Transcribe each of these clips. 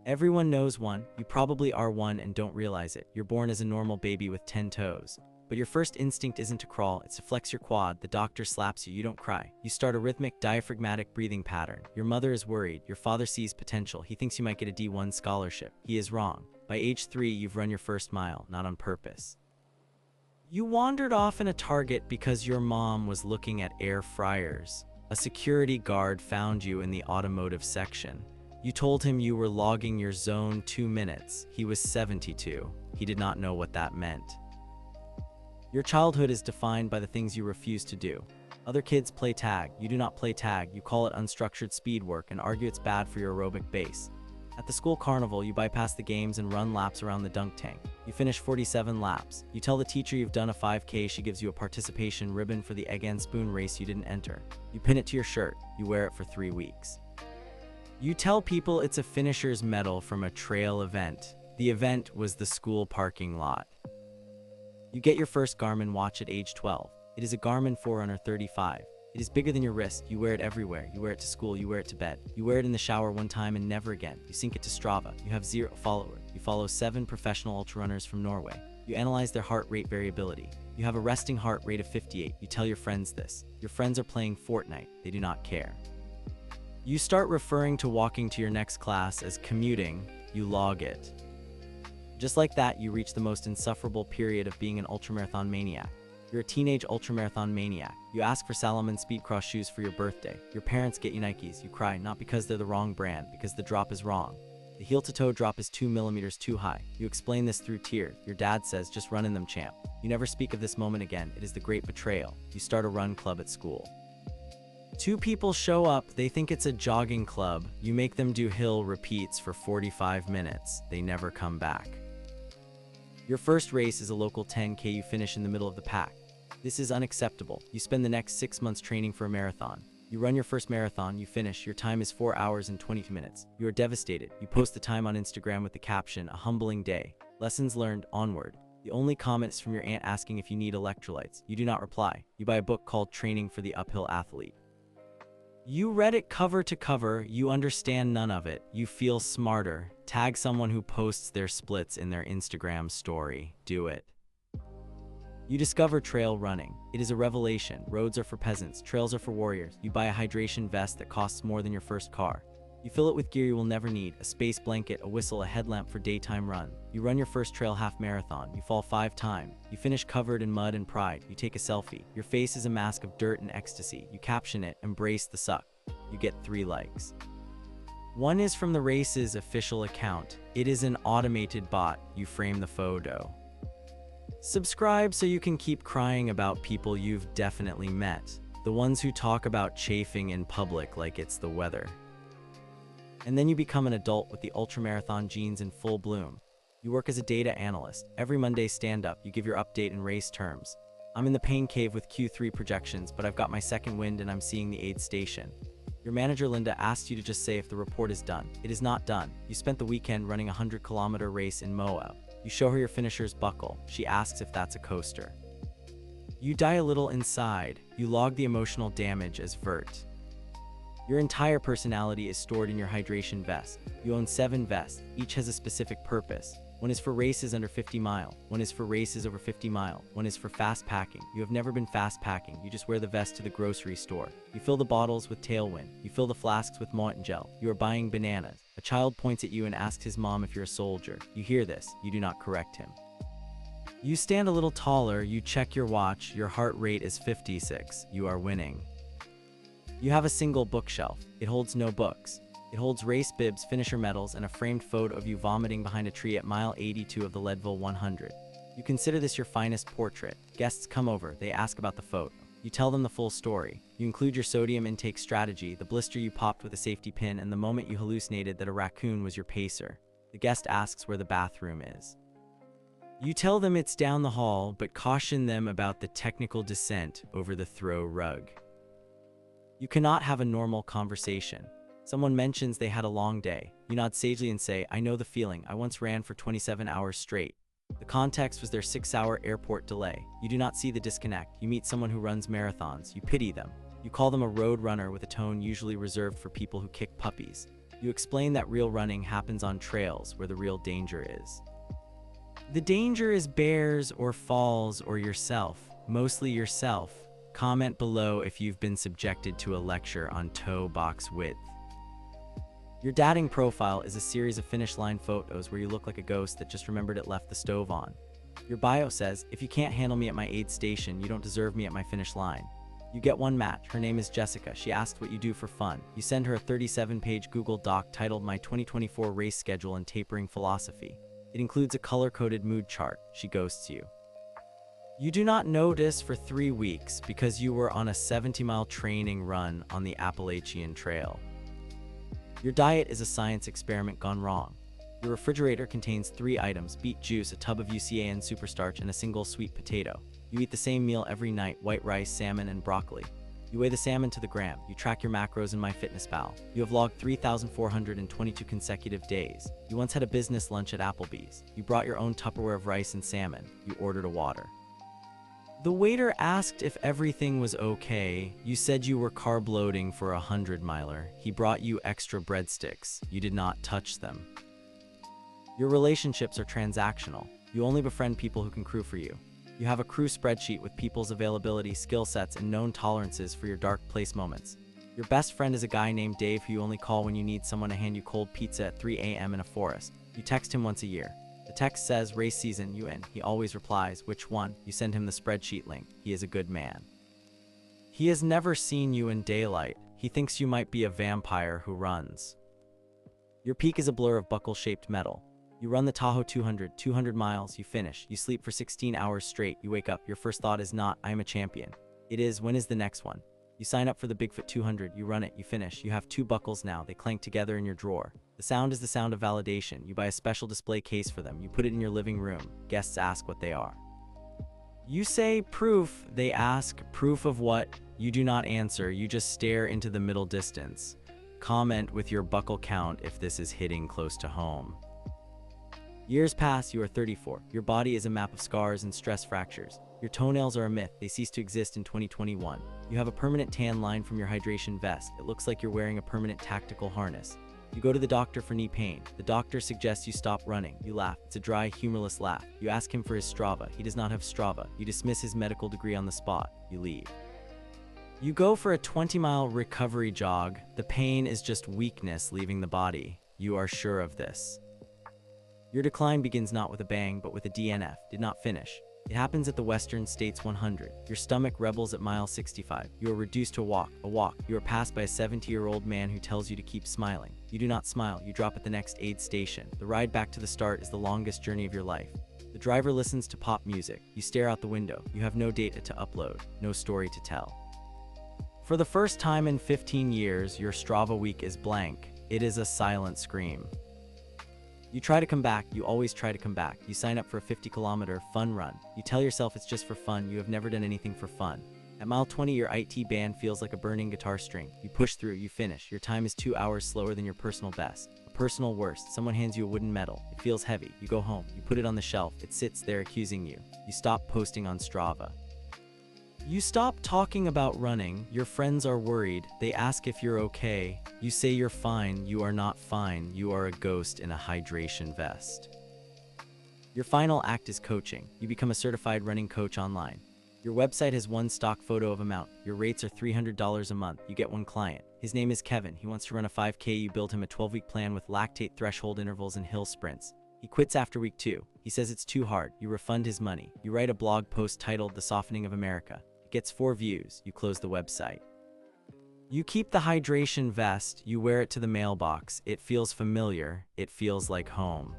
Everyone knows one. You probably are one and don't realize it. You're born as a normal baby with 10 toes. But your first instinct isn't to crawl, it's to flex your quad. The doctor slaps you, you don't cry. You start a rhythmic, diaphragmatic breathing pattern. Your mother is worried. Your father sees potential. He thinks you might get a D1 scholarship. He is wrong. By age 3, you've run your first mile, not on purpose. You wandered off in a Target because your mom was looking at air fryers. A security guard found you in the automotive section. You told him you were logging your zone 2 minutes. He was 72. He did not know what that meant. Your childhood is defined by the things you refuse to do. Other kids play tag. You do not play tag. You call it unstructured speed work and argue it's bad for your aerobic base. At the school carnival, you bypass the games and run laps around the dunk tank. You finish 47 laps. You tell the teacher you've done a 5K. She gives you a participation ribbon for the egg and spoon race you didn't enter. You pin it to your shirt. You wear it for 3 weeks. You tell people it's a finisher's medal from a trail event. The event was the school parking lot. You get your first Garmin watch at age 12. It is a Garmin Forerunner 35. It is bigger than your wrist. You wear it everywhere. You wear it to school. You wear it to bed. You wear it in the shower one time and never again. You sync it to Strava. You have 0 followers. You follow 7 professional ultrarunners from Norway. You analyze their heart rate variability. You have a resting heart rate of 58. You tell your friends this. Your friends are playing Fortnite. They do not care. You start referring to walking to your next class as commuting. You log it. Just like that, you reach the most insufferable period of being an ultramarathon maniac. You're a teenage ultramarathon maniac. You ask for Salomon Speedcross shoes for your birthday. Your parents get you Nikes. You cry, not because they're the wrong brand, because the drop is wrong. The heel-to-toe drop is 2 millimeters too high. You explain this through tears. Your dad says, just run in them, champ. You never speak of this moment again. It is the great betrayal. You start a run club at school. 2 people show up. They think it's a jogging club. You make them do hill repeats for 45 minutes. They never come back. Your first race is a local 10K. You finish in the middle of the pack. This is unacceptable. You spend the next 6 months training for a marathon. You run your first marathon, you finish, your time is 4 hours and 22 minutes. You are devastated. You post the time on Instagram with the caption, "A humbling day. Lessons learned, onward." The only comment is from your aunt asking if you need electrolytes. You do not reply. You buy a book called Training for the Uphill Athlete. You read it cover to cover. You understand none of it. You feel smarter. Tag someone who posts their splits in their Instagram story. Do it. You discover trail running. It is a revelation. Roads are for peasants. Trails are for warriors. You buy a hydration vest that costs more than your first car. You fill it with gear you will never need, a space blanket, a whistle, a headlamp for daytime run. You run your first trail half marathon. You fall 5 times. You finish covered in mud and pride. You take a selfie. Your face is a mask of dirt and ecstasy. You caption it, "Embrace the suck." You get 3 likes. One is from the race's official account. It is an automated bot. You frame the photo. Subscribe so you can keep crying about people you've definitely met. The ones who talk about chafing in public like it's the weather. And then you become an adult with the ultramarathon genes in full bloom. You work as a data analyst. Every Monday stand up, you give your update in race terms. I'm in the pain cave with Q3 projections, but I've got my second wind and I'm seeing the aid station. Your manager Linda asks you to just say if the report is done. It is not done. You spent the weekend running a 100-kilometer race in Moab. You show her your finisher's buckle. She asks if that's a coaster. You die a little inside. You log the emotional damage as vert. Your entire personality is stored in your hydration vest. You own 7 vests. Each has a specific purpose. One is for races under 50 mile. One is for races over 50 mile. One is for fast packing. You have never been fast packing. You just wear the vest to the grocery store. You fill the bottles with Tailwind. You fill the flasks with Mountain Gel. You are buying bananas. A child points at you and asks his mom if you're a soldier. You hear this. You do not correct him. You stand a little taller. You check your watch. Your heart rate is 56. You are winning. You have a single bookshelf. It holds no books. It holds race bibs, finisher medals, and a framed photo of you vomiting behind a tree at mile 82 of the Leadville 100. You consider this your finest portrait. Guests come over. They ask about the photo. You tell them the full story. You include your sodium intake strategy, the blister you popped with a safety pin, and the moment you hallucinated that a raccoon was your pacer. The guest asks where the bathroom is. You tell them it's down the hall, but caution them about the technical descent over the throw rug. You cannot have a normal conversation. Someone mentions they had a long day. You nod sagely and say, "I know the feeling. I once ran for 27 hours straight." The context was their 6-hour airport delay. You do not see the disconnect. You meet someone who runs marathons. You pity them. You call them a road runner with a tone usually reserved for people who kick puppies. You explain that real running happens on trails where the real danger is. The danger is bears or falls or yourself, mostly yourself. Comment below if you've been subjected to a lecture on toe box width. Your dating profile is a series of finish line photos where you look like a ghost that just remembered it left the stove on. Your bio says, if you can't handle me at my aid station, you don't deserve me at my finish line. You get one match. Her name is Jessica. She asked what you do for fun. You send her a 37-page Google Doc titled My 2024 Race Schedule and Tapering Philosophy. It includes a color-coded mood chart. She ghosts you. You do not notice for 3 weeks because you were on a 70-mile training run on the Appalachian Trail. Your diet is a science experiment gone wrong. Your refrigerator contains 3 items: beet juice, a tub of UCAN superstarch, and a single sweet potato. You eat the same meal every night: white rice, salmon, and broccoli. You weigh the salmon to the gram. You track your macros in MyFitnessPal. You have logged 3,422 consecutive days. You once had a business lunch at Applebee's. You brought your own Tupperware of rice and salmon. You ordered a water. The waiter asked if everything was okay. You said you were carb loading for a 100-miler. He brought you extra breadsticks. You did not touch them. Your relationships are transactional. You only befriend people who can crew for you. You have a crew spreadsheet with people's availability, skill sets, and known tolerances for your dark place moments. Your best friend is a guy named Dave who you only call when you need someone to hand you cold pizza at 3 a.m. in a forest. You text him once a year. The text says, race season, you in. He always replies, which one? You send him the spreadsheet link. He is a good man. He has never seen you in daylight. He thinks you might be a vampire who runs. Your peak is a blur of buckle-shaped metal. You run the Tahoe 200 miles, you finish. You sleep for 16 hours straight. You wake up. Your first thought is not, I am a champion. It is, when is the next one? You sign up for the Bigfoot 200. You run it. You finish. You have 2 buckles now. They clank together in your drawer. The sound is the sound of validation. You buy a special display case for them. You put it in your living room. Guests ask what they are. You say, proof. They ask, proof of what? You do not answer. You just stare into the middle distance. Comment with your buckle count if this is hitting close to home. Years pass. You are 34. Your body is a map of scars and stress fractures. Your toenails are a myth. They cease to exist in 2021. You have a permanent tan line from your hydration vest. It looks like you're wearing a permanent tactical harness. You go to the doctor for knee pain. The doctor suggests you stop running. You laugh. It's a dry, humorless laugh. You ask him for his Strava. He does not have Strava. You dismiss his medical degree on the spot. You leave. You go for a 20-mile recovery jog. The pain is just weakness leaving the body. You are sure of this. Your decline begins not with a bang, but with a DNF. Did not finish. It happens at the Western States 100. Your stomach rebels at mile 65. You are reduced to a walk. You are passed by a 70-year-old man who tells you to keep smiling. You do not smile. You drop at the next aid station. The ride back to the start is the longest journey of your life. The driver listens to pop music. You stare out the window. You have no data to upload, no story to tell. For the first time in 15 years, your Strava week is blank. It is a silent scream. You try to come back. You always try to come back. You sign up for a 50-kilometer fun run. You tell yourself it's just for fun. You have never done anything for fun. At mile 20, your IT band feels like a burning guitar string. You push through. You finish. Your time is 2 hours slower than your personal best. A personal worst. Someone hands you a wooden medal. It feels heavy. You go home. You put it on the shelf. It sits there accusing you. You stop posting on Strava. You stop talking about running. Your friends are worried. They ask if you're okay. You say you're fine. You are not fine. You are a ghost in a hydration vest. Your final act is coaching. You become a certified running coach online. Your website has one stock photo of a mountain. Your rates are $300 a month. You get one client. His name is Kevin. He wants to run a 5K. You build him a 12-week plan with lactate threshold intervals and hill sprints. He quits after week 2. He says it's too hard. You refund his money. You write a blog post titled The Softening of America. Gets 4 views. You close the website. You keep the hydration vest. You wear it to the mailbox. It feels familiar. It feels like home.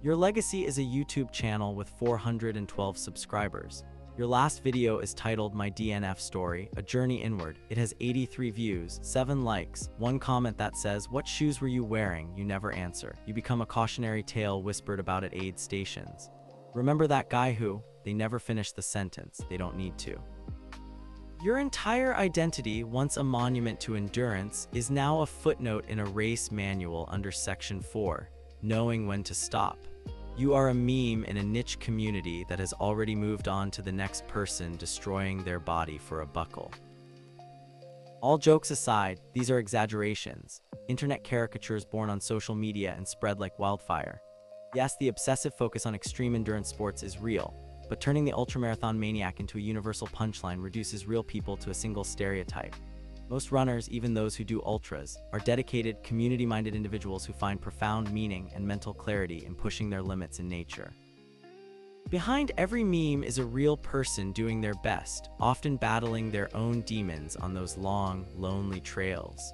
Your legacy is a YouTube channel with 412 subscribers. Your last video is titled My DNF Story, A Journey Inward. It has 83 views, 7 likes, 1 comment that says, what shoes were you wearing? You never answer. You become a cautionary tale whispered about at aid stations. Remember that guy who? They never finish the sentence. They don't need to. Your entire identity, once a monument to endurance, is now a footnote in a race manual under Section 4, knowing when to stop. You are a meme in a niche community that has already moved on to the next person destroying their body for a buckle. All jokes aside, these are exaggerations. internet caricatures born on social media and spread like wildfire. Yes, the obsessive focus on extreme endurance sports is real, but turning the ultramarathon maniac into a universal punchline reduces real people to a single stereotype. Most runners, even those who do ultras, are dedicated, community-minded individuals who find profound meaning and mental clarity in pushing their limits in nature. Behind every meme is a real person doing their best, often battling their own demons on those long, lonely trails.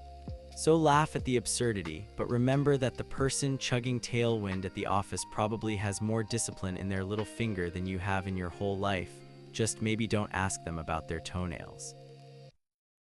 So laugh at the absurdity, but remember that the person chugging tailwind at the office probably has more discipline in their little finger than you have in your whole life. Just maybe don't ask them about their toenails.